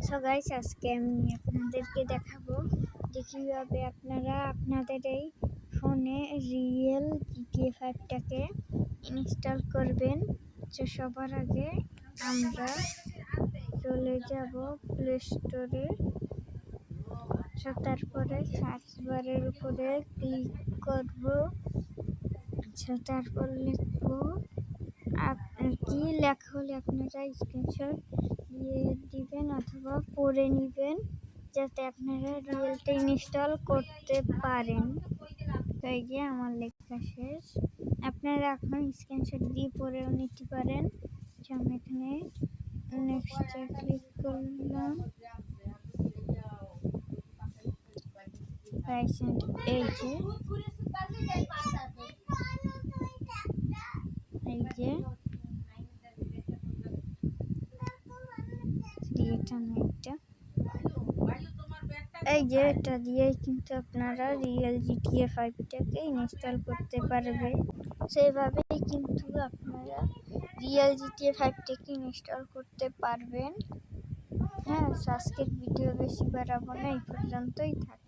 So guys, আজকে আমি আপনাদেরকে দেখাবো যে কীভাবে আপনারা আপনাদের এই ফোনে রিয়েল GTA 5টাকে ইনস্টল করবেন। তো সবার আগে আমরা চলে যাব প্লে স্টোরে। তো তারপরে সার্চ বারের উপরে ক্লিক করব। তারপর লিখব কি লেখা হলে আপনারা স্ক্রিনশট দিয়ে দিবেন অথবা পড়ে নেবেন, যাতে আপনারা রিয়েলটা ইনস্টল করতে পারেন। তো এই যে আমার লেখা শেষ, আপনারা এখন স্ক্রিনশট দিয়ে পড়েও নিতে পারেন। আমি এখানে নেক্সটে ক্লিক করলাম। এই যে এটা দিয়েই কিন্তু আপনারা রিয়েল GTA 5টাকে ইনস্টল করতে পারবে। সেইভাবেই কিন্তু আপনারা রিয়েল GTA 5টাকে ইনস্টল করতে পারবেন। হ্যাঁ, আজকের ভিডিও বেশি বাড়াবো না, এই পর্যন্তই থাক।